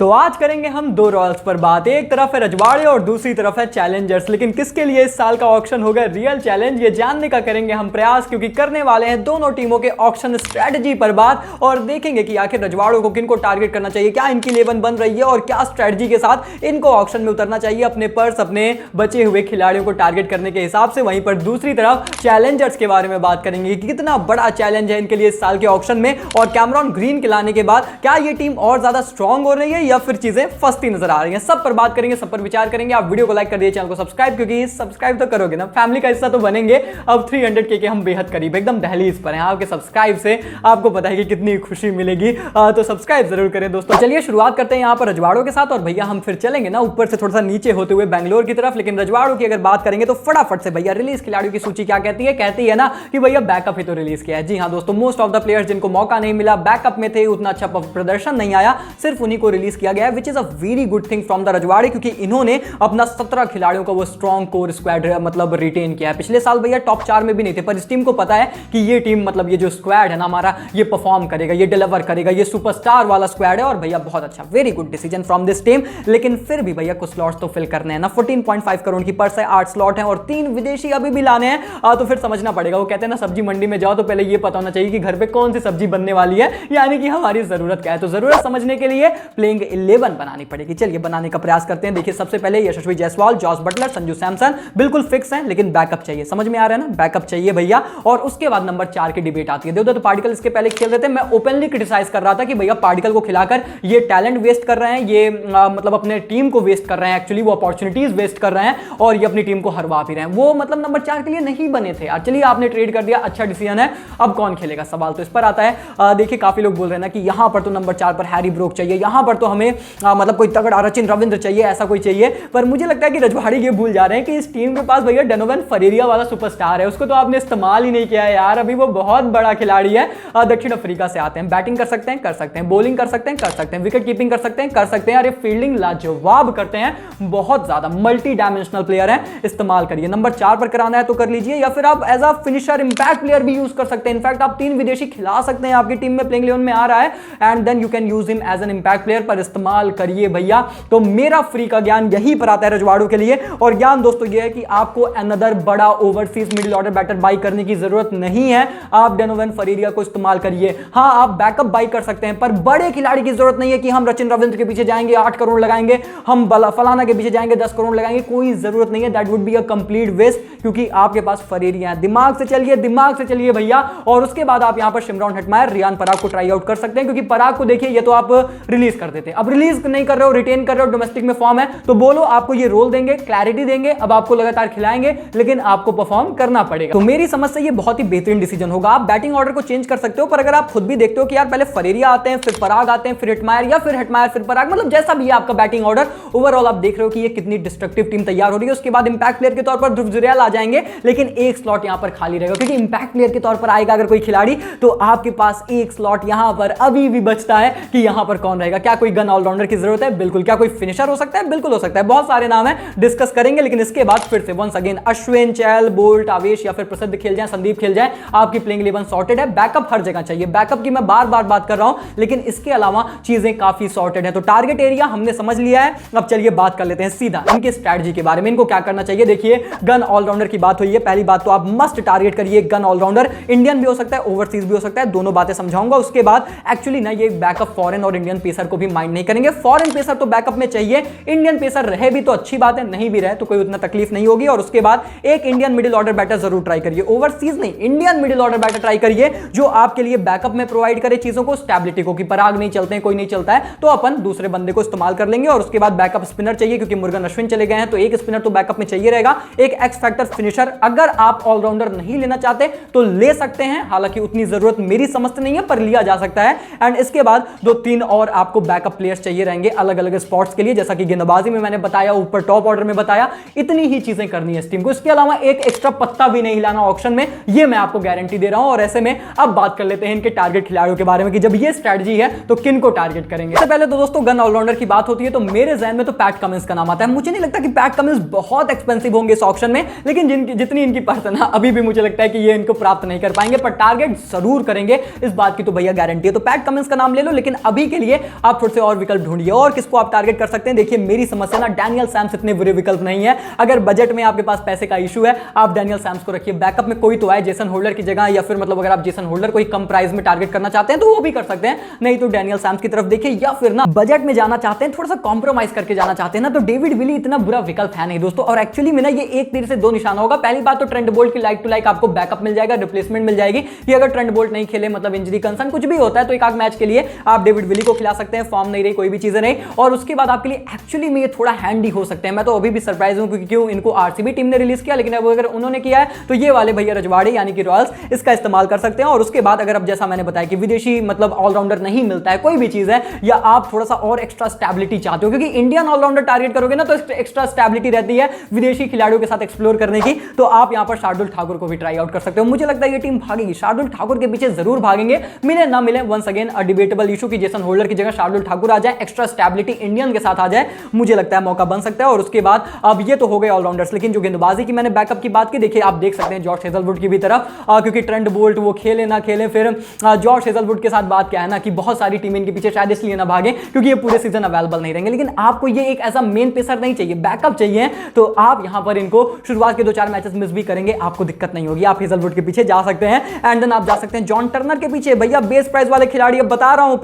तो आज करेंगे हम दो रॉयल्स पर बात। एक तरफ है रजवाड़े और दूसरी तरफ है चैलेंजर्स। लेकिन किसके लिए इस साल का ऑक्शन होगा रियल चैलेंज, ये जानने का करेंगे हम प्रयास, क्योंकि करने वाले हैं दोनों टीमों के ऑक्शन स्ट्रेटजी पर बात और देखेंगे कि आखिर रजवाड़ों को किनको टारगेट करना चाहिए, क्या इनकी 11 बन रही है और क्या स्ट्रेटजी के साथ इनको ऑक्शन में उतरना चाहिए अपने पर्स, अपने बचे हुए खिलाड़ियों को टारगेट करने के हिसाब से। वहीं पर दूसरी तरफ चैलेंजर्स के बारे में बात करेंगे कि कितना बड़ा चैलेंज है इनके लिए इस साल के ऑक्शन में, और कैमरॉन ग्रीन के लाने के बाद क्या ये टीम और ज्यादा स्ट्रांग हो रही है या फिर चीजें फंसती नजर आ रही हैं। सब पर बात करेंगे, सब पर विचार करेंगे। आप वीडियो को लाइक कर दिए, चैनल को सब्सक्राइब, क्योंकि सब्सक्राइब तो करोगे ना, फैमिली का हिस्सा तो बनेंगे। अब 300K के हम बेहद करीब, एकदम दहलीज पर हैं। आपके सब्सक्राइब से आपको पता है कि कितनी खुशी मिलेगी, तो सब्सक्राइब जरूर करें दोस्तों। चलिए शुरुआत करते हैं यहाँ पर रजवाड़ों के साथ, और भैया हम फिर चलेंगे ना ऊपर से थोड़ा सा नीचे होते हुए बैंगलोर की तरफ। लेकिन रजवाड़ों की अगर बात करेंगे तो फटाफट से भैया रिलीज खिलाड़ियों की सूची क्या कहती है? कहती है ना कि भैया बैकअप ही तो रिलीज किया है। जी हाँ दोस्तों, मोस्ट ऑफ द प्लेयर्स जिनको मौका नहीं मिला, बैकअप में थे, उतना अच्छा प्रदर्शन नहीं आया, सिर्फ उन्हीं को रिलीज किया गया है, which is a very good thing from the रजवाड़े, क्योंकि इन्होंने अपना 17 खिलाड़ियों का वो स्ट्रॉन्ग कोर स्क्वाड मतलब रिटेन किया है। पिछले साल भैया टॉप 4 में भी नहीं थे, पर इस टीम को पता है कि ये टीम मतलब ये जो स्क्वाड है ना हमारा, ये परफॉर्म करेगा, ये डिलीवर करेगा, ये सुपरस्टार वाला स्क्वाड है। और भैया बहुत अच्छा, very good decision from this team. लेकिन फिर भी भैया कुछ स्लॉट्स तो फिल करने हैं ना। 14.5 करोड़ की पर्स है, 8 स्लॉट हैं और 3 विदेशी अभी भी लाने हैं, तो फिर समझना पड़ेगा। वो कहते हैं ना सब्जी मंडी में जाओ तो पहले ये पता होना चाहिए कि घर पे कौन सी सब्जी बनने वाली है, यानी कि हमारी जरूरत क्या है। तो जरूरत समझने के लिए प्लेइंग 11 बनानी पड़ेगी। चलिए बनाने का प्रयास करते हैं। देखिए सबसे पहले यशस्वी जायसवाल, जॉस बटलर, संजू सैमसन बिल्कुल फिक्स हैं, लेकिन बैकअप चाहिए। समझ में आ रहा है ना, बैकअप चाहिए भैया। और उसके बाद नंबर 4 की डिबेट आती है। देवदत्त पार्टिकल इसके पहले खेल रहे थे, मैं ओपनली क्रिटिसाइज कर रहा था कि भैया पार्टिकल को खिलाकर ये टैलेंट वेस्ट कर रहे हैं, ये मतलब अपने टीम को वेस्ट कर रहे हैं, एक्चुअली वो अपॉर्चुनिटीज वेस्ट कर रहे हैं और ये अपनी टीम को हरवा भी रहे हैं। वो मतलब नंबर 4 के लिए नहीं बने थे यार। चलिए आपने ट्रेड कर दिया, अच्छा डिसीजन है। अब कौन खेलेगा, सवाल तो इस पर आता है। देखिए काफी लोग बोल रहे हैं ना कि यहां पर तो नंबर 4 पर हैरी ब्रोक चाहिए, यहां पर तो हमें मतलब कोई तगड़ा रचिन रविंद्र चाहिए, ऐसा कोई चाहिए। पर मुझे लगता है कि रजवाड़ी ये भूल जा रहे हैं कि इस टीम के पास भैया डोनोवन फरेरिया वाला सुपरस्टार है, उसको तो आपने इस्तेमाल ही नहीं किया है यार। अभी वो बहुत बड़ा खिलाड़ी है, दक्षिण अफ्रीका से आते हैं, बैटिंग कर सकते हैं, बॉलिंग कर सकते हैं, विकेट कीपिंग कर सकते हैं और ये फील्डिंग लाजवाब करते हैं, बहुत ज्यादा मल्टी डायमेंशनल प्लेयर है। इस्तेमाल करिए। नंबर 4 पर कराना है तो कर लीजिए, या फिर आप as a finisher impact player भी यूज कर सकते हैं। इनफैक्ट आप 3 विदेशी खिला सकते हैं, आपकी टीम में प्लेइंग 11 में आ रहा है, and then you can use him as an impact player. पर इस्तेमाल करिए भैया। तो मेरा फ्री का ज्ञान यहीं पर आता है रजवाड़ों के लिए। और ज्ञान दोस्तों ये है कि आपको अनदर बड़ा overseas middle order batter buy करने की जरूरत नहीं है। आप डोनोवन फरेरिया को इस्तेमाल करिए। हां आप बैकअप बाई कर सकते हैं, पर बड़े खिलाड़ी की जरूरत नहीं है कि हम रचिन रविंद्र के पीछे जाएंगे 8 करोड़ लगाएंगे, हम फलाना के पीछे जाएंगे 10 करोड़ लगाएंगे, कोई जरूरत नहीं है। That would be a complete waste, क्योंकि आपके पास फरेरिया है। दिमाग से चलिए भैया। और उसके बाद आप यहां पर शिमरॉन हेटमायर, रियान पराग को ट्राई आउट कर सकते हैं, क्योंकि पराग को देखिए ये तो आप रिलीज कर देते हैं, अब रिलीज नहीं कर रहे हो, रिटेन कर रहे हो, डोमेस्टिक में फॉर्म है, तो बोलो आपको ये रोल देंगे, क्लैरिटी देंगे, अब आपको लगातार खिलाएंगे, लेकिन आपको परफॉर्म करना पड़ेगा। तो मेरी समझ से ये बहुत ही बेहतरीन डिसीजन होगा। आप बैटिंग ऑर्डर को चेंज कर सकते हो, पर अगर आप खुद भी देखते हो कि यार पहले फरेरिया आते हैं, फिर पराग आते हैं, फिर हेटमायर, या फिर हेटमायर फिर पराग, मतलब जैसा भी है आपका बैटिंग ऑर्डर, ओवरऑल आप देख रहे हो कि ये कितनी डिस्ट्रक्टिव टीम तैयार हो रही है। उसके बाद इंपैक्ट प्लेयर के तौर पर ध्रुव जुरैल आ जाएंगे, लेकिन एक स्लॉट यहां पर खाली रहेगा, क्योंकि इंपैक्ट प्लेयर के तौर पर आएगा अगर कोई खिलाड़ी, तो आपके पास एक स्लॉट यहां पर अभी भी बचता है कि यहां पर कौन रहेगा। क्या कोई गन ऑलराउंडर की जरूरत है? बिल्कुल। क्या कोई फिनिशर हो सकता है? बिल्कुल हो सकता है। बहुत सारे नाम है, डिस्कस करेंगे। लेकिन इसके बाद फिर से वंस अगेन अश्विन, चहल, बोल्ट, आवेश या फिर प्रसिद्ध खेल जाए, संदीप खेल जाए, आपकी प्लेइंग 11 सॉर्टेड है। बैकअप हर जगह चाहिए, बैकअप की मैं बार बार बात कर रहा हूं, लेकिन इसके अलावा चीजें काफी सॉर्टेड है। तो टारगेट एरिया हमने समझ लिया है। अब चलिए बात कर लेते हैं सीधा इनके स्ट्रैटेजी के बारे में, इनको क्या करना चाहिए। देखिए गन ऑलराउंडर की बात हुई है, पहली बात तो आप मस्ट टारगेट करिए गन ऑलराउंडर। इंडियन भी हो सकता है, ओवरसीज भी हो सकता है, दोनों बातें समझाऊंगा। उसके बाद एक्चुअली ना ये बैकअप फॉरेन और इंडियन पेसर को भी माइंड नहीं करेंगे। फॉरेन पेसर तो बैकअप में चाहिए, इंडियन पेसर रहे भी तो अच्छी बात है, नहीं भी रहे तो कोई उतना तकलीफ नहीं होगी। और उसके बाद एक इंडियन मिडिल ऑर्डर बैटर जरूर ट्राई करिए, ओवरसीज नहीं, Indian middle order batter try करिए, जो आपके लिए बैकअप में प्रोवाइड करे चीजों को, स्टेबिलिटी को, कि पराग नहीं चलते हैं, कोई नहीं चलता है तो अपन दूसरे बंदे को इस्तेमाल कर लेंगे। और उसके बाद बैकअप स्पिनर चाहिए, क्योंकि मुर्गन अश्विन चले गए हैं, तो एक स्पिनर तो बैकअप में चाहिए रहेगा। एक एक्स फैक्टर फिनिशर, अगर आप ऑलराउंडर नहीं लेना चाहते तो ले सकते हैं, हालांकि उतनी जरूरत मेरी समझ नहीं है, पर लिया जा सकता है। एंड इसके बाद 2-3 और आपको बैकअप प्लेयर्स चाहिए रहेंगे अलग अलग स्पॉट्स के लिए, जैसा कि गेंदबाजी में मैंने बताया, ऊपर टॉप ऑर्डर में बताया। इतनी ही चीजें करनी है इस टीम को, इसके अलावा एक एक्स्ट्रा पत्ता भी नहीं हिलाना ऑक्शन में, ये मैं आपको गारंटी दे रहा हूं। और ऐसे में अब बात कर लेते हैं इनके टारगेट खिलाड़ियों के बारे में, कि जब ये स्ट्रेटजी है तो किन को टारगेट करेंगे। सबसे पहले तो दोस्तों गन ऑलराउंडर की बात होती है तो मेरे जहन में तो पैट कमिंस का नाम आता है। मुझे नहीं लगता कि पैट कमिंस बहुत एक्सपेंसिव होंगे इस ऑक्शन में, लेकिन जितनी इनकी पर्सन है अभी भी मुझे लगता है कि ये इनको प्राप्त नहीं कर पाएंगे, पर टारगेट जरूर करेंगे, इस बात की तो भैया गारंटी है। तो पैट कमिंस का नाम ले लो, लेकिन अभी के लिए आप थोड़े से और विकल्प ढूंढिए। और किसको आप टारगेट कर सकते हैं, देखिए मेरी समस्या ना डैनियल सैम्स इतने बुरे विकल्प नहीं है। अगर बजट में आपके पास पैसे का इशू है, आप डैनियल सैम्स को रखिए। बैकअप में कोई तो आए जेसन होल्डर की जगह, या फिर मतलब अगर आप जेसन होल्डर को ही कम प्राइस में टारगेट करना चाहते हैं तो वो भी कर सकते हैं, नहीं तो डैनियल सैम्स की तरफ देखिए। या फिर ना बजट में जाना चाहते हैं, थोड़ा सा कॉम्प्रोमाइज करके जाना चाहते हैं ना, तो डेविड विली इतना बुरा विकल्प है नहीं दोस्तों। और एक्चुअली में ना ये एक तीर से दो निशाना होगा। पहली बात तो ट्रेंट बोल्ट की लाइक टू लाइक आपको बैकअप मिल जाएगा, रिप्लेसमेंट मिल जाएगी कि अगर ट्रेंट बोल्ट नहीं खेले, मतलब इंजरी कंसर्न कुछ भी होता है, तो एक आध मैच के लिए आप डेविड विली को खिला सकते हैं, फॉर्म नहीं रही कोई भी चीजें नहीं। और उसके बाद आपके लिए एक्चुअली में ये थोड़ा हैंडी हो सकते हैं। मैं तो अभी भी सरप्राइज हूं क्योंकि क्यों इनको आरसीबी टीम ने रिलीज किया, लेकिन अब अगर उन्होंने किया है तो ये वाले भैया रजवाड़े यानी कि रॉयल्स इसका इस्तेमाल कर सकते हैं। और उसके बाद अगर अब जैसा मैंने बताया कि विदेशी मतलब ऑलराउंडर नहीं मिलता है, कोई भी चीज है, या आप थोड़ा सा और एक्स्ट्रा स्टेबिलिटी चाहते हो, क्योंकि इंडियन ऑलराउंडर टारगेट करोगे ना तो एक्स्ट्रा स्टेबिलिटी रहती है विदेशी खिलाड़ियों के साथ एक्सप्लोर करने की, तो आप यहां पर शार्दुल ठाकुर को भी ट्राई आउट कर सकते हो। मुझे लगता है ये टीम भागेगी, शार्दुल ठाकुर के पीछे जरूर भागेंगे, मिले ना मिले। Once again a debatable issue की जेसन होल्डर की जगह शार्दुल ठाकुर आ जाए, एक्स्ट्रा स्टेबिलिटी इंडियन के साथ आ जाए, मुझे लगता है मौका बन सकता है। और उसके बाद अब ये तो हो गए ऑलराउंडर्स, लेकिन जो गेंदबाजी की मैंने बैकअप की बात की, देखिए आप देख सकते हैं जॉर्ज हेजलवुड की भी तरफ, क्योंकि ट्रेंट बोल्ट वो खेले ना खेले, फिर जॉर्ज हेजलवुड के साथ बात क्या है ना कि बहुत सारी टीम इनके पीछे शायद इसलिए ना भागे क्योंकि ये पूरे सीजन अवेलेबल नहीं रहेंगे। लेकिन आपको ये एक ऐसा मेन पेसर नहीं चाहिए, बैकअप चाहिए, तो आप यहां पर इनको शुरुआत के 2-4 मैचेस मिस भी करेंगे, आपको दिक्कत नहीं होगी, आप हेजलवुड के पीछे जा सकते हैं। एंड देन आप जा सकते हैं जॉन टर्नर के पीछे, भैया बेस प्राइस वाले खिलाड़ी, अब बता रहा हूं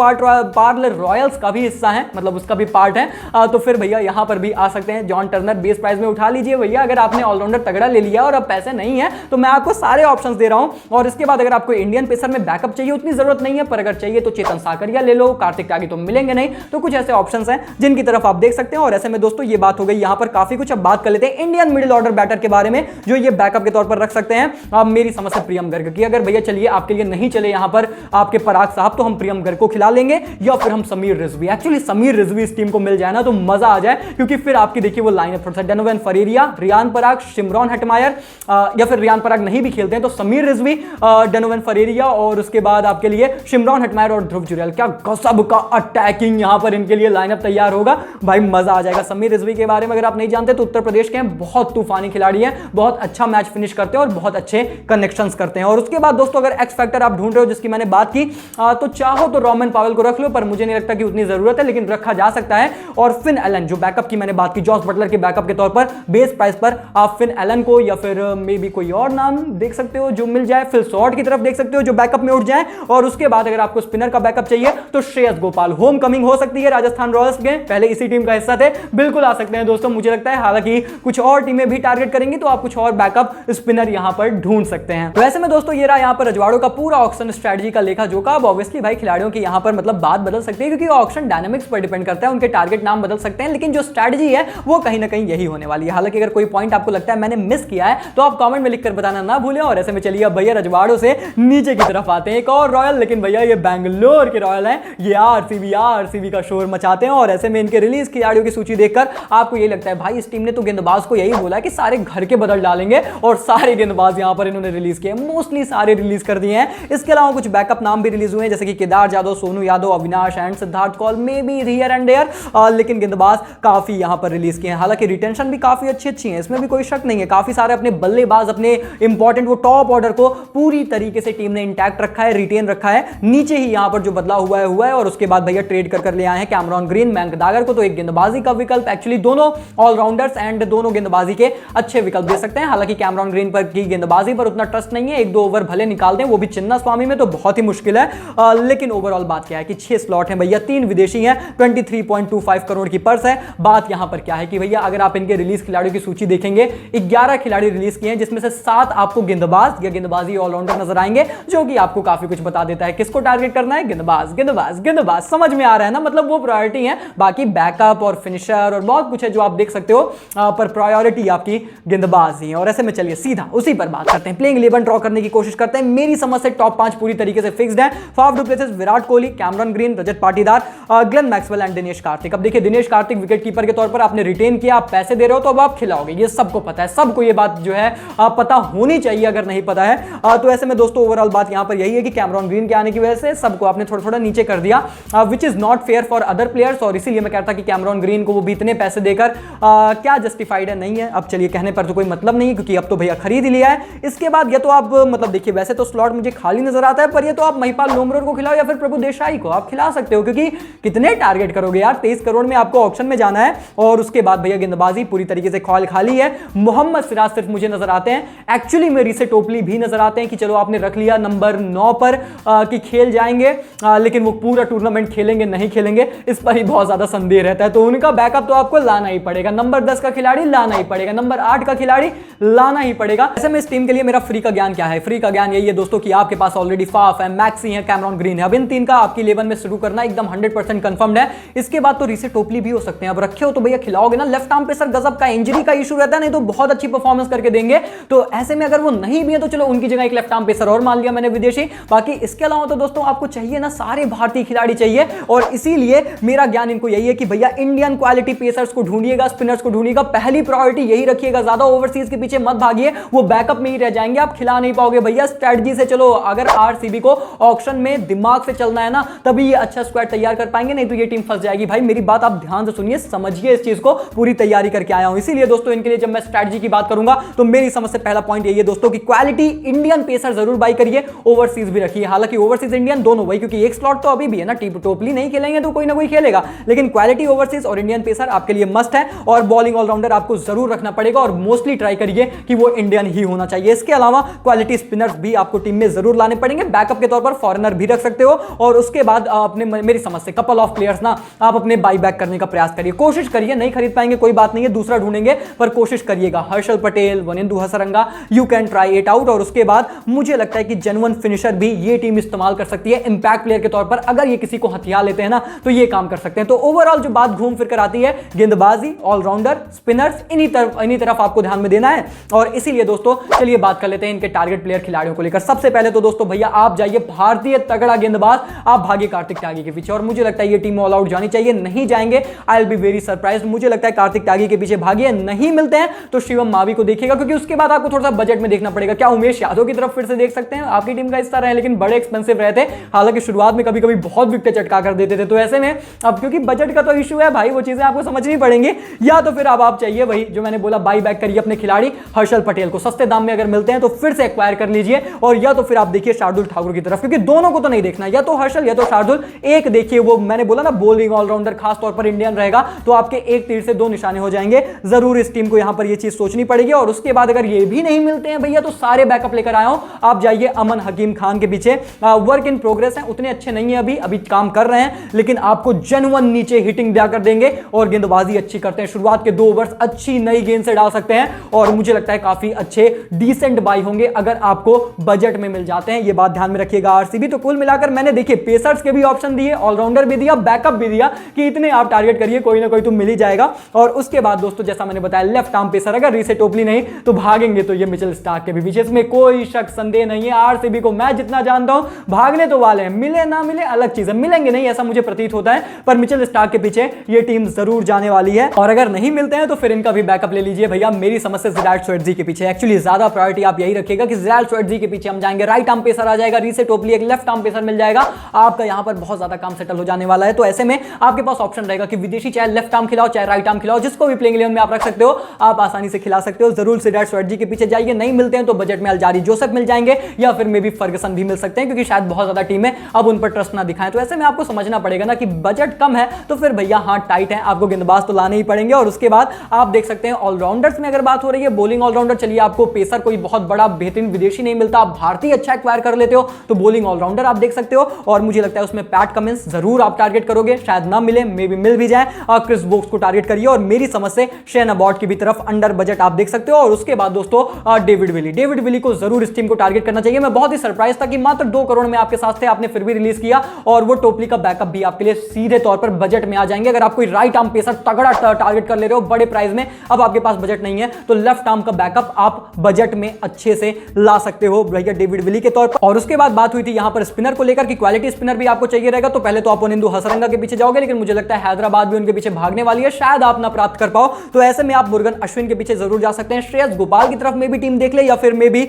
पार्लर रॉयल्स का भी हिस्सा है, मतलब उसका भी पार्ट है, तो फिर भैया यहां पर भी आ सकते हैं। जॉन टर्नर बेस प्राइस में उठा लीजिए भैया, अगर आपने ऑलराउंडर तगड़ा ले लिया और अब पैसे नहीं है तो मैं आपको सारे ऑप्शंस दे रहा हूं। और इसके बाद अगर आपको इंडियन पेसर में बैकअप चाहिए, उतनी जरूरत नहीं है, पर अगर चाहिए तो चेतन साकरिया ले लो, कार्तिक त्यागी तो मिलेंगे नहीं, तो कुछ ऐसे ऑप्शंस हैं जिनकी तरफ आप देख सकते हैं। और ऐसे में दोस्तों ये बात हो गई यहां पर काफी कुछ। अब बात कर लेते हैं इंडियन मिडिल ऑर्डर बैटर के बारे में जो ये बैकअप के तौर पर रख सकते हैं। अब मेरी समझ से प्रियम गर्ग की, अगर भैया चलिए आपके लिए नहीं चले यहां पर आपके पराग साहब, तो हम प्रियम गर्ग को खिला लेंगे, या फिर हम समीर रिजवी। एक्चुअली समीर रिजवी इस टीम को मिल जाए ना तो मजा आ जाए, क्योंकि फिर आपकी देखिए वो लाइनअप थोड़ा सा Donovan फरेरिया, Riyan Parag, Shimron Hetmyer, या फिर रियान पराग नहीं भी खेलते हैं तो समीर रिजवी, डोनोवन फरेरिया, और उसके बाद आपके लिए शिमरॉन हेटमायर और ध्रुव जुरैल। क्या गजब का अटैकिंग यहां पर इनके लिए लाइनअप तैयार होगा भाई, मजा आ जाएगा। समीर रिजवी के बारे में अगर आप नहीं जानते तो उत्तर प्रदेश के हैं, बहुत तूफानी खिलाड़ी हैं, बहुत अच्छा मैच फिनिश करते हैं और बहुत अच्छे कनेक्शंस करते हैं। और उसके बाद दोस्तों अगर एक्स फैक्टर आप ढूंढ रहे हो जिसकी मैंने बात की, तो चाहो तो रोमन पावेल को रख लो, पर मुझे नहीं लगता कि उतनी जरूरत है, लेकिन रखा जा सकता है। और फिन एलन जो बैकअप की मैंने बात की, जॉस बटलर के बैकअप के तौर पर बेस प्राइस पर आप फिन एलन को, या फिर मे बी कोई और नाम देख सकते हो जो मिल जाए, फिल शॉर्ट की तरफ देख सकते हो जो बैकअप में उठ जाए। और उसके बाद अगर आपको स्पिनर का बैकअप चाहिए तो श्रेयस गोपाल, होम कमिंग हो सकती है, राजस्थान रॉयल्स के पहले इसी टीम का हिस्सा थे, बिल्कुल आ सकते हैं दोस्तों मुझे लगता है। हालांकि कुछ और टीमें भी टारगेट करेंगी तो आप कुछ और बैकअप स्पिनर यहां पर ढूंढ सकते हैं। तो ऐसे में दोस्तों ये रहा यहां पर रजवाड़ों का पूरा ऑक्शन स्ट्रेटजी का लेखा जोखा। अब ऑब्वियसली भाई खिलाड़ियों की यहां पर मतलब बात बदल सकती है, क्योंकि ऑक्शन डायनामिक्स पर डिपेंड करता है, उनके टारगेट नाम बदल सकते हैं, लेकिन जो स्ट्रेटजी है वो कहीं ना कहीं यही होने वाली है। हालांकि अगर कोई पॉइंट आपको लगता है मैंने मिस किया है तो आप कमेंट में लिखकर बताना ना भूलें। और ऐसे में चलिए अब भैया रजवाड़ों से नीचे की तरफ आते हैं, एक और रॉयल, लेकिन भैया ये बैंगलोर के रॉयल हैं, ये आरसीबी का शोर मचाते हैं। और ऐसे में इनके रिलीज खिलाड़ियों की सूची देखकर आपको यही लगता है भाई इस टीम ने तो गेंदबाज को यही बोला कि सारे घर के बदल डालेंगे, और सारे गेंदबाज यहां पर इन्होंने रिलीज किए, मोस्टली सारे रिलीज कर दिए हैं। इसके अलावा कुछ बैकअप नाम भी रिलीज हुए हैं, जैसे कि Kedar Jadhav, Sonu Yadav, Avinash and Siddharth Kaul, may be here and there, लेकिन गेंदबाज काफी यहां पर रिलीज किए हैं। हालांकि रिटेंशन भी काफी अच्छी है, इसमें भी कोई शक नहीं है। काफी सारे अपने बल्लेबाज, अपने इंपॉर्टेंट वो टॉप ऑर्डर को पूरी तरीके से टीम ने इंटैक्ट रखा है, रिटेन रखा है। नीचे ही यहां पर जो बदलाव हुआ है। और उसके बाद भैया ट्रेड कर ले आए हैं कैमरॉन ग्रीन, मयंक दागर को, तो एक गेंदबाजी का विकल्प, एक्चुअली दोनों ऑलराउंडर्स एंड दोनों गेंदबाजी के अच्छे विकल्प दे सकते हैं। हालांकि कैमरॉन ग्रीन पर की गेंदबाजी पर उतना ट्रस्ट नहीं है, 1-2 ओवर भले निकाल दें, वो भी चिन्ना स्वामी में तो बहुत ही मुश्किल है। लेकिन ओवरऑल बात क्या है कि 6 स्लॉट हैं भैया, 3 विदेशी हैं, 23.25 करोड़ की पर्स है। बात यहां पर क्या है कि भैया अगर आप इनके रिलीज खिलाड़ियों की सूची देखेंगे, 11 खिलाड़ी रिलीज किए हैं, जिसमें से 7 आपको गेंदबाज या गेंदबाजी ऑलराउंडर नजर आएंगे, जो कि आपको काफी कुछ बता देता है। किसको टारगेट करना है? गेंदबाज, समझ में आ रहा है ना, मतलब वो प्रायोरिटी है। बाकी बैकअप और फिनिशर और बहुत कुछ है जो आप देख सकते हो, पर प्रायोरिटी आपकी गेंदबाज ही है। और ऐसे में चलिए सीधा उसी पर बात करते हैं, प्लेइंग 11 ड्रॉ करने की कोशिश करते हैं। मेरी समझ से टॉप 5 पूरी तरीके से फिक्स्ड है। Faf du places Virat Kohli, Cameron green, Rajat Patidar, Glenn Maxwell and Dinesh Karthik. अब देखिए दिनेश कार्तिक विकेट कीपर के तौर पर आपने रिटेन किया, आप पैसे दे रहे हो तो अब आप खिलाओगे, ये सबको पता है, सबको ये बात जो है पता होनी चाहिए अगर नहीं पता है। तो ऐसे में दोस्तों ओवरऑल बात यहां पर यही है कि कैमरॉन ग्रीन के आने की वजह से सबको आपने थोड़ा नीचे कर दिया, which is not fair for other players. और इसीलिए मैं कहता कि कैमरॉन ग्रीन को वो भी इतने पैसे देकर क्या जस्टिफाइड है, नहीं है। अब चलिए कहने पर तो कोई मतलब नहीं है, क्योंकि अब तो भैया खरीद ही लिया है। इसके बाद या तो आप मतलब देखिए वैसे तो स्लॉट मुझे खाली नजर आता है, पर ये तो आप महिपाल लोमरोर को खिलाओ या फिर प्रभु देसाई को आप खिला सकते हो, क्योंकि कितने टारगेट करोगे यार, 23 करोड़ में आपको ऑक्शन में जाना है। और उसके बाद भैया गेंदबाजी पूरी तरीके से खाली है। मोहम्मद सिराज सिर्फ मुझे नजर आते हैं, एक्चुअली में रिसे टोपली भी नजर आते हैं कि चलो आपने रख लिया नंबर 9 पर कि खेल जाएंगे, लेकिन वो पूरा टूर्नामेंट खेलेंगे नहीं खेलेंगे इस पर ही बहुत ज्यादा संदेह रहता है। तो उनका बैकअप तो आपको लाना ही पड़ेगा, नंबर 10 का खिलाड़ी लाना ही पड़ेगा, नंबर 8 का खिलाड़ी लाना ही पड़ेगा। ऐसे में इस टीम के लिए मेरा फ्री का ज्ञान क्या है? फ्री का ज्ञान यही है दोस्तों कि आपके पास ऑलरेडी फाफ है, मैक्सी है, कैमरॉन ग्रीन है। अब इन तीन का आपकी 11 में शुरू करना एकदम 100% कंफर्म्ड है। इसके बाद तो रिसे टोपली भी हो सकते हैं। अब रखे हो तो भैया खिलाओगे ना। लेफ्ट आर्म पे सर गजब का इंजरी का इशू रहता है, नहीं तो बहुत अच्छी परफॉर्मेंस करके देंगे। तो ऐसे में अगर वो नहीं भी है तो चलो उनकी जगह एक लेफ्ट आर्म पेसर और मान लिया मैंने विदेशी। बाकी इसके अलावा तो दोस्तों आपको चाहिए ना सारे भारतीय खिलाड़ी चाहिए, और इसीलिए मेरा ज्ञान इनको यही है कि भैया इंडियन क्वालिटी पेसर्स को ढूंढिएगा, स्पिनर्स को ढूंढिएगा, पहली प्रायोरिटी यही रखिएगा। ज्यादा ओवरसीज के पीछे मत भागिए, वो बैकअप में ही रह जाएंगे, आप खिला नहीं पाओगे भैया। स्ट्रेटजी से चलो, अगर आरसीबी को ऑक्शन में दिमाग से चलना है ना तभी ये अच्छा स्क्वाड तैयार कर पाएंगे, नहीं तो ये टीम फंस जाएगी। भाई मेरी बात आप ध्यान से सुनिए, समझिए इस चीज को, पूरी तैयारी करके आया हूं। इसीलिए दोस्तों इनके लिए जब मैं स्ट्रेटजी की बात करूंगा तो मेरी समझ से पहला पॉइंट यही है दोस्तों कि क्वालिटी इंडियन पेसर जरूर बाई करिए, ओवरसीज भी रखिए। हालांकि ओवरसीज इंडियन दोनों वही, क्योंकि एक स्लॉट तो अभी भी है ना, टोपली नहीं खेलेंगे तो कोई ना कोई खेलेगा, लेकिन क्वालिटी ओवरसीज और इंडियन पेसर आपके लिए मस्ट है। और बॉलिंग ऑलराउंडर आपको जरूर रखना पड़ेगा, और मोस्टली ट्राई करिए कि वो इंडियन ही होना चाहिए। इसके अलावा क्वालिटी स्पिनर्स भी आपको टीम में जरूर लाने पड़ेंगे, बैकअप के तौर पर फॉरेनर भी रख सकते हो। और उसके बाद अपने, मेरी समझ से कपल ऑफ प्लेयर्स ना आप अपने बाई बैक करने का प्रयास करिए, कोशिश करिए। नहीं खरीद पाएंगे कोई बात नहीं है, दूसरा ढूंढेंगे, पर कोशिश करिएगा। Harshal Patel, Wanindu Hasaranga, you can try it out. और उसके बाद मुझे लगता है कि जेन्युइन फिनिशर भी ये टीम इस्तेमाल कर सकती है इंपैक्ट प्लेयर के तौर पर। अगर ये किसी को हथियार लेते हैं ना तो ये काम कर सकते हैं। तो ओवरऑल जो बात घूम फिर कर आती है, गेंदबाजी, ऑलराउंडर, स्पिनर्स, इन्हीं तरफ आपको ध्यान में देना है। और इसीलिए दोस्तों चलिए बात कर लेते हैं इनके टारगेट प्लेयर खिलाड़ियों को लेकर। सबसे पहले तो दोस्तों भैया आप जाइए भारतीय तगड़ा गेंदबाज, आप भागिए कार्तिक त्यागी के पीछे। और मुझे लगता है ये टीम ऑल आउट जानी चाहिए, नहीं जाएंगे I will be very surprised. मुझे लगता है कार्तिक त्यागी के पीछे भागिए, नहीं मिलते हैं तो शिवम मावी को देखिएगा, क्योंकि उसके बाद आपको थोड़ा सा बजट में देखना पड़ेगा। क्या उमेश यादव की तरफ फिर से देख सकते हैं? आपकी टीम का हिस्सा रहे लेकिन बड़े एक्सपेंसिव रहे थे, हालांकि शुरुआत में कभी कभी बहुत विकेट चटका कर देते थे। तो ऐसे में अब क्योंकि बजट का तो इशू है भाई, वो चीजें आपको समझनी पड़ेंगी। या तो फिर अब आप चाहिए वही जो मैंने बोला, बाई बैक करिए अपने खिलाड़ी हर्षल पटेल को, सस्ते दाम में अगर मिलते हैं तो फिर से एक्वायर कर लीजिए। और या तो फिर आप देखिए शार्दुल ठाकुर की तरफ, क्योंकि दोनों को तो नहीं देखना, या तो हर्षल या तो शार्दुल, एक देखिए। वो मैंने बोला ना बॉलिंग ऑलराउंडर खास तौर पर इंडियन रहेगा, तो आपके एक तीर से दो निशाने हो जाएंगे। जरूर इस टीम को यहां पर ये चीज सोचनी पड़ेगी। और उसके बाद अगर ये भी नहीं मिलते हैं भैया तो सारे बैकअप लेकर आया हूं, आप जाइए अमन हकीम खान के पीछे। वर्क इन प्रोग्रेस है, उतने अच्छे नहीं है अभी काम कर रहे हैं, लेकिन आपको जेन्युइन नीचे हिटिंग दिया कर देंगे और गेंदबाजी अच्छी करते हैं। शुरुआत के 2 ओवर्स अच्छी नई गेंद से डाल सकते हैं, और मुझे लगता है काफी अच्छे डिसेंट बाई होंगे अगर आपको बजट में मिल जाते हैं। ये बात ध्यान में रखिएगा आरसीबी। तो कुल मिलाकर मैंने देखिए पेसर्स के भी ऑप्शन दिए, ऑलराउंडर भी दिया, बैकअप भी दिया कि इतने आप टारगेट करिए, कोई ना कोई तो मिल ही जाएगा। और उसके बाद दोस्तों जैसा मैंने बताया लेफ्ट आर्म पेसर, अगर रिसे टोपली नहीं तो भागेंगे तो ये मिचेल स्टार्क के भी पीछे, इसमें कोई शक संदेह नहीं है। आरसीबी को मैं जितना जानता हूं भागने तो वाले हैं, मिले ना मिले अलग चीज है, मिलेंगे नहीं ऐसा मुझे प्रतीत होता है, पर मिचेल स्टार्क के पीछे ये टीम जरूर जाने वाली है। और अगर नहीं मिलते हैं तो फिर इनका भी बैकअप ले लीजिए भैया, मेरी समझ से जिराट स्वेटजी के पीछे। एक्चुअली ज्यादा प्रायोरिटी आप यही रखिएगा कि जिराट स्वेटजी के पीछे हम जाएंगे। राइट आर्म पेसर आ जाएगा, रिसे टोपली एक लेफ्ट आर्म पेसर मिल जाएगा, आपका यहां पर बहुत ज्यादा काम सेटल हो जाने वाला है। तो ऐसे में आपके पास ऑप्शन रहेगा कि विदेशी चाहे लेफ्ट आर्म खिलाओ चाहे राइट आर्म खिलाओ, जिसको भी प्लेइंग 11 में आप रख सकते हो, आप आसानी से खिला सकते हो। जरूर जिराट स्वेटजी के पीछे जाइए, नहीं मिलते हैं तो बजट में अलजारी जोसेफ मिल जाएंगे, या फिर मे बी फर्गसन भी मिल सकते हैं, क्योंकि शायद बहुत ज्यादा टीम है अब उन पर ट्रस्ट ना दिखाएं। तो ऐसे में आपको समझना पड़ेगा ना कि बजट कम है तो फिर भैया हाथ टाइट है, आपको गेंदबाज तो लाने ही पड़ेंगे। और उसके बाद आप देख सकते हैं ऑलराउंडर्स में अगर बात हो रही है, बॉलिंग ऑलराउंडर, चलिए आपको पेसर कोई बहुत बड़ा बेहतरीन विदेशी नहीं मिलता, आप भारतीय अच्छा एक्वायर कर लेते हो तो बॉलिंग ऑलराउंडर आप देख सकते हो। और मुझे लगता है उसमें पैट कमिंस जरूर आप टारगेट करोगे, शायद ना मिले, मे बी मिल भी जाए। और क्रिस वोक्स को टारगेट करिए, और मेरी समझ से शेन अबॉट की भी तरफ अंडर बजट आप देख सकते हो। और उसके बाद दोस्तों डेविड विली को जरूर इस टीम को टारगेट करना चाहिए। मैं बहुत ही सरप्राइज था कि मात्र 2 करोड़ में आपके साथ थे, आपने फिर भी रिलीज किया, और वो टोपली का बैकअप भी आपके लिए सीधे तौर पर बजट में आ जाएंगे। अगर आप कोई राइट आर्म पेसर तगड़ा टारगेट कर ले रहे हो बड़े प्राइस में, अब आपके पास बजट नहीं है तो लेफ्ट आर्म का बैकअप आप बजट में अच्छे से ला सकते हो भैया डेविड विली के तौर पर। और उसके बाद बात हुई थी यहां पर स्पिनर को लेकर कि क्वालिटी स्पिनर भी आपको चाहिए रहेगा, तो पहले तो आप वनिंदु हसरंगा के पीछे जाओगे, लेकिन मुझे लगता है हैदराबाद भी उनके पीछे भागने वाली है, शायद आप ना प्राप्त कर पाओ। तो ऐसे में आप मुर्गन अश्विन के पीछे जरूर जा सकते हैं। श्रेयस गोपाल की तरफ में भी टीम देख ले, या फिर में भी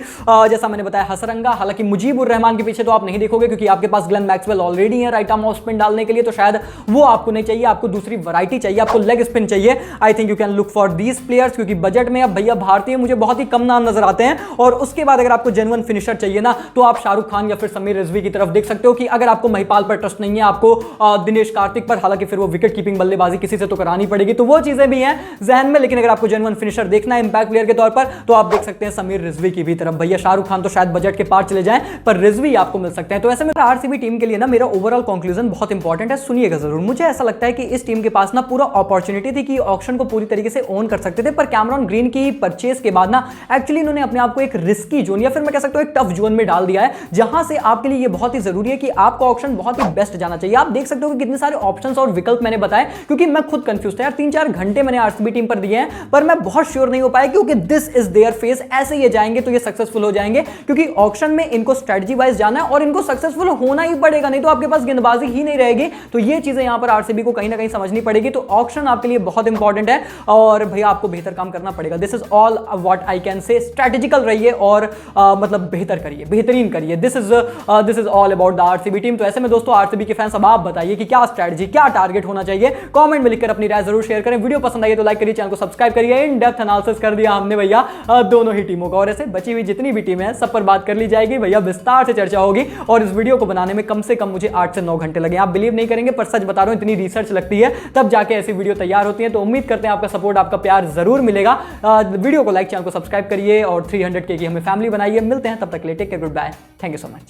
जैसा मैंने बताया हसरंगा। हालांकि मुजीबुर रहमान के पीछे तो आप नहीं देखोगे, क्योंकि आपके पास ग्लेन मैक्सवेल ऑलरेडी है राइट आर्म ऑफ स्पिन डालने के लिए, तो शायद वो आपको नहीं चाहिए, आपको दूसरी वैरायटी चाहिए, आपको लेग स्पिन चाहिए। I think you can look for these players, क्योंकि बजट में अब भैया भारतीय मुझे बहुत ही कम नाम नजर आते हैं। और उसके बाद अगर आपको जेन्युइन फिनिशर चाहिए ना, तो आप शाहरुख खान या फिर समीर रिजवी की तरफ देख सकते हो, कि अगर आपको महिपाल पर ट्रस्ट नहीं है, आपको दिनेश कार्तिक पर, हालांकि फिर वो विकेट कीपिंग बल्लेबाजी किसी से तो करानी पड़ेगी, तो वो चीजें भी हैं जहन में। लेकिन अगर आपको जेन्युइन फिनिशर देखना है इंपैक्ट प्लेयर के तौर पर, तो आप देख सकते हैं समीर रिजवी की भी तरफ। भैया शाहरुख खान तो शायद बजट के पार चले जाएं, पर रिजवी आपको मिल सकते हैं। तो ऐसे में आरसीबी टीम के लिए ना मेरा ओवरऑल कंक्लूजन बहुत इंपॉर्टेंट है, सुनिएगा जरूर। मुझे ऐसा लगता है कि इस टीम के पास ना पूरा अपॉर्चुनिटी थी कि ऑक्शन को पूरी तरीके से ओन कर सकते थे, पर कैमरॉन ग्रीन की परचेस के बाद ना एक्चुअली इन्होंने अपने आप को एक रिस्की जोन या फिर मैं कह सकता हूं एक टफ जोन में डाल दिया है, जहां से आपके लिए ये बहुत ही जरूरी है कि आपका ऑक्शन बहुत ही बेस्ट जाना चाहिए। आप देख सकते हो कि कितने सारे ऑप्शंस और विकल्प मैंने बताए, क्योंकि मैं खुद कंफ्यूज था यार। 3-4 घंटे मैंने आरसीबी टीम पर दिए हैं, पर मैं बहुत श्योर नहीं हो पाया, क्योंकि दिस इज देयर फेस। ऐसे ये जाएंगे तो ये सक्सेसफुल हो जाएंगे, क्योंकि ऑक्शन में इनको स्ट्रेटजी वाइज जाना है और इनको सक्सेसफुल होना ही पड़ेगा, नहीं तो आपके पास गेंदबाजी ही नहीं रहेगी। तो ये चीजें यहां पर आरसीबी को कहीं ना कहीं समझनी पड़ेगी। तो ऑक्शन आपके लिए बहुत इंपॉर्टेंट है और भैया आपको बेहतर काम करना पड़ेगा। This is all what I can say. Strategical रहिए और मतलब बेहतर करिए, बेहतरीन करिए। This is all about the RCB team. तो ऐसे में दोस्तों आरसीबी के फैंस, अब आप बताइए कि क्या स्ट्रेटजी, क्या टारगेट होना चाहिए, कमेंट में लिखकर अपनी राय जरूर शेयर करें। वीडियो पसंद आई तो लाइक करिए, चैनल को सब्सक्राइब करिए। इन डेप्थ एनालिसिस कर दिया हमने भैया दोनों ही टीमों का, और ऐसे बची हुई जितनी भी टीमें हैं सब पर बात कर ली जाएगी भैया, विस्तार से चर्चा होगी। और इस वीडियो को बनाने में कम से कम मुझे 8 से 9 घंटे लगे। आप बिलीव नहीं करेंगे, पर सच बता रहा हूं, इतनी रिसर्च लगती है तब जाके ऐसी वीडियो तैयार होती है। तो उम्मीद करते हैं आपका सपोर्ट, आपका प्यार जरूर मिलेगा। वीडियो को लाइक, चैनल को सब्सक्राइब करिए और 300K की हमें फैमिली बनाइए। मिलते हैं तब तक के लिए, take care, good bye, thank you so much.